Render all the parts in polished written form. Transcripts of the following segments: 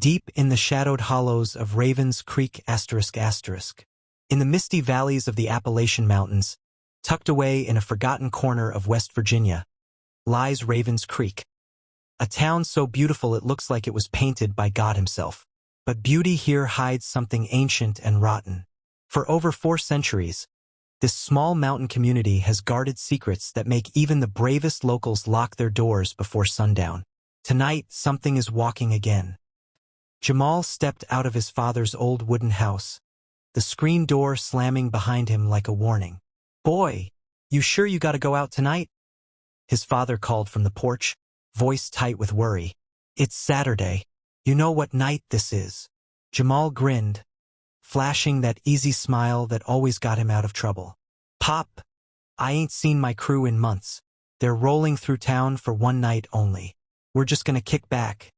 deep in the shadowed hollows of Ravens Creek ***. In the misty valleys of the Appalachian Mountains, tucked away in a forgotten corner of West Virginia, lies Ravens Creek. A town so beautiful it looks like it was painted by God himself. But beauty here hides something ancient and rotten. For over 4 centuries, this small mountain community has guarded secrets that make even the bravest locals lock their doors before sundown. Tonight, something is walking again. Jamal stepped out of his father's old wooden house, the screen door slamming behind him like a warning. "Boy, you sure you gotta go out tonight?" His father called from the porch, voice tight with worry. "It's Saturday. You know what night this is." Jamal grinned, flashing that easy smile that always got him out of trouble. "Pop, I ain't seen my crew in months. They're rolling through town for one night only. We're just gonna kick back,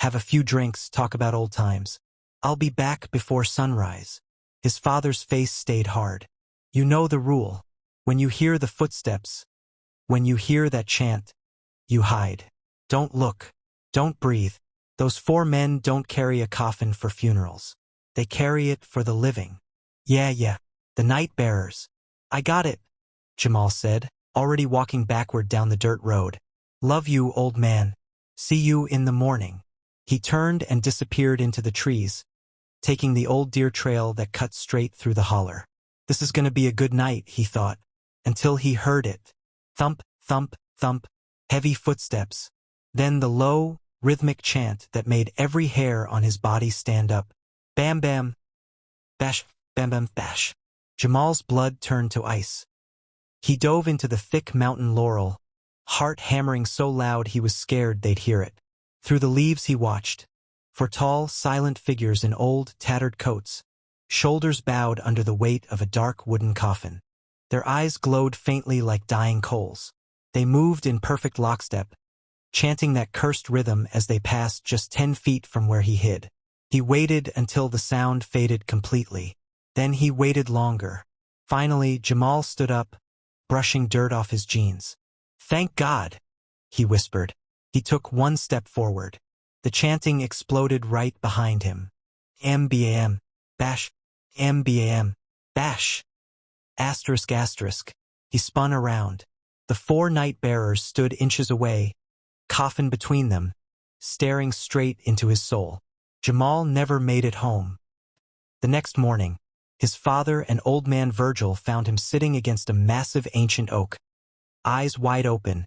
have a few drinks, talk about old times. I'll be back before sunrise." His father's face stayed hard. "You know the rule. When you hear the footsteps, when you hear that chant, you hide. Don't look. Don't breathe. Those 4 men don't carry a coffin for funerals. They carry it for the living." Yeah, the night bearers. "I got it," Jamal said, already walking backward down the dirt road. "Love you, old man. See you in the morning." He turned and disappeared into the trees, taking the old deer trail that cut straight through the holler. This is gonna be a good night, he thought, until he heard it. Thump, thump, thump, heavy footsteps. Then the low, rhythmic chant that made every hair on his body stand up. Bam bam, bash, bam bam bash. Jamal's blood turned to ice. He dove into the thick mountain laurel, heart hammering so loud he was scared they'd hear it. Through the leaves he watched, for tall, silent figures in old, tattered coats, shoulders bowed under the weight of a dark wooden coffin. Their eyes glowed faintly like dying coals. They moved in perfect lockstep, chanting that cursed rhythm as they passed just 10 feet from where he hid. He waited until the sound faded completely. Then he waited longer. Finally, Jamal stood up, brushing dirt off his jeans. "Thank God," he whispered. He took 1 step forward. The chanting exploded right behind him. "MBAM, bash, MBAM, bash, asterisk asterisk." He spun around. The 4 night bearers stood inches away, coffin between them, staring straight into his soul. Jamal never made it home. The next morning, his father and old man Virgil found him sitting against a massive ancient oak, eyes wide open,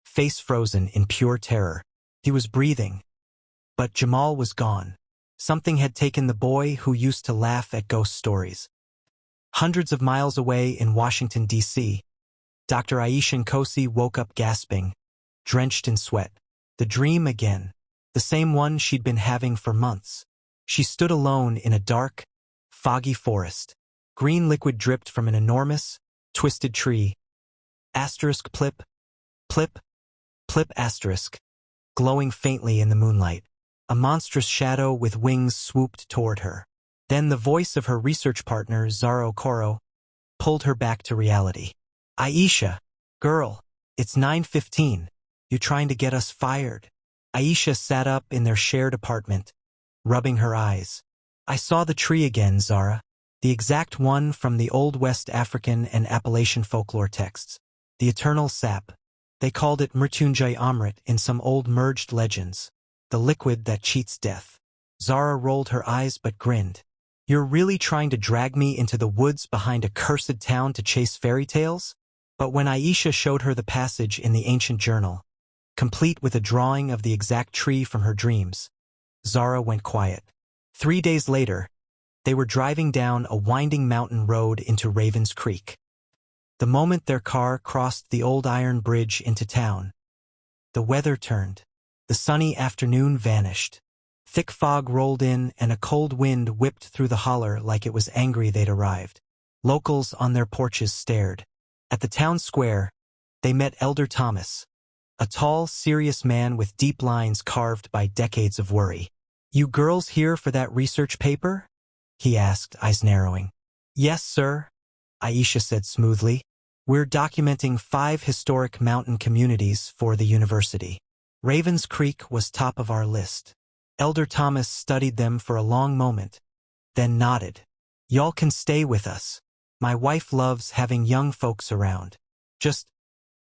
face frozen in pure terror. He was breathing, but Jamal was gone. Something had taken the boy who used to laugh at ghost stories. Hundreds of miles away in Washington, D.C., Dr. Aisha Nkosi woke up gasping, drenched in sweat. The dream again, the same one she'd been having for months. She stood alone in a dark, foggy forest. Green liquid dripped from an enormous, twisted tree. Asterisk plip, plip, plip asterisk, glowing faintly in the moonlight. A monstrous shadow with wings swooped toward her. Then the voice of her research partner, Zara Okoro, pulled her back to reality. "Aisha, girl, it's 9:15. You trying to get us fired?" Aisha sat up in their shared apartment, rubbing her eyes. "I saw the tree again, Zara. The exact one from the Old West African and Appalachian folklore texts. The eternal sap. They called it Mrityunjay Amrit in some old merged legends. The liquid that cheats death." Zara rolled her eyes but grinned. "You're really trying to drag me into the woods behind a cursed town to chase fairy tales?" But when Aisha showed her the passage in the ancient journal, complete with a drawing of the exact tree from her dreams, Zara went quiet. 3 days later, they were driving down a winding mountain road into Ravens Creek. The moment their car crossed the old iron bridge into town, the weather turned. The sunny afternoon vanished. Thick fog rolled in and a cold wind whipped through the holler like it was angry they'd arrived. Locals on their porches stared. At the town square, they met Elder Thomas, a tall, serious man with deep lines carved by decades of worry. "You girls here for that research paper?" he asked, eyes narrowing. "Yes, sir," Aisha said smoothly. "We're documenting 5 historic mountain communities for the university. Ravens Creek was top of our list." Elder Thomas studied them for a long moment, then nodded. Y'all can stay with us. My wife loves having young folks around. Just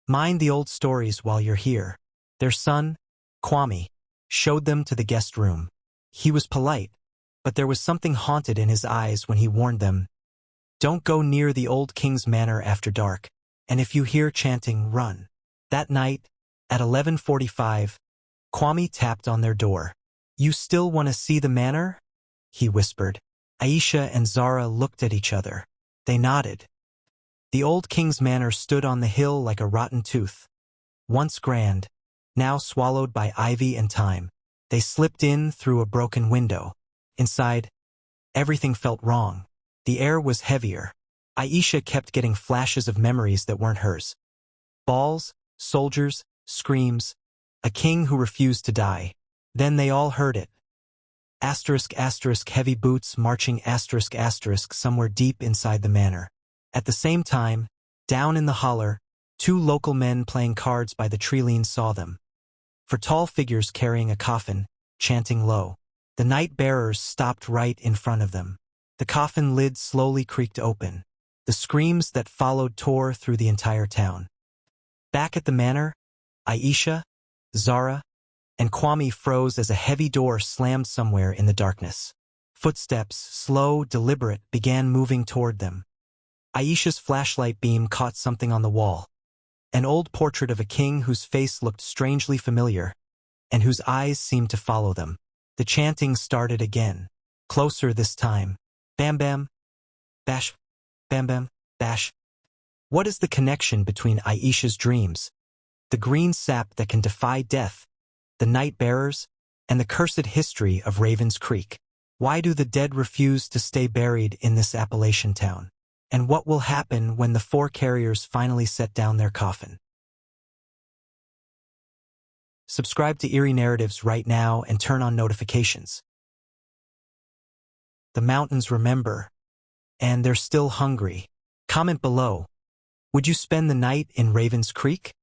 mind the old stories while you're here. Their son, Kwame, showed them to the guest room. He was polite, but there was something haunted in his eyes when he warned them, "Don't go near the old king's manor after dark, and if you hear chanting, run." That night, at 11:45, Kwame tapped on their door. "You still want to see the manor?" he whispered. Aisha and Zara looked at each other. They nodded. The old king's manor stood on the hill like a rotten tooth. Once grand, now swallowed by ivy and time. They slipped in through a broken window. Inside, everything felt wrong. The air was heavier. Aisha kept getting flashes of memories that weren't hers. Balls, soldiers, screams, a king who refused to die. Then they all heard it. Asterisk asterisk heavy boots marching asterisk asterisk somewhere deep inside the manor. At the same time, down in the holler, two local men playing cards by the tree saw them. For tall figures carrying a coffin, chanting low. The night bearers stopped right in front of them. The coffin lid slowly creaked open. The screams that followed tore through the entire town. Back at the manor, Aisha, Zara, and Kwame froze as a heavy door slammed somewhere in the darkness. Footsteps, slow, deliberate, began moving toward them. Aisha's flashlight beam caught something on the wall. An old portrait of a king whose face looked strangely familiar, and whose eyes seemed to follow them. The chanting started again. Closer this time. Bam bam, bash, bam bam, bash. What is the connection between Aisha's dreams, the green sap that can defy death, the night bearers, and the cursed history of Raven's Creek? Why do the dead refuse to stay buried in this Appalachian town? And what will happen when the four carriers finally set down their coffin? Subscribe to Eerie Narratives right now and turn on notifications. The mountains remember, and they're still hungry. Comment below. Would you spend the night in Raven's Creek?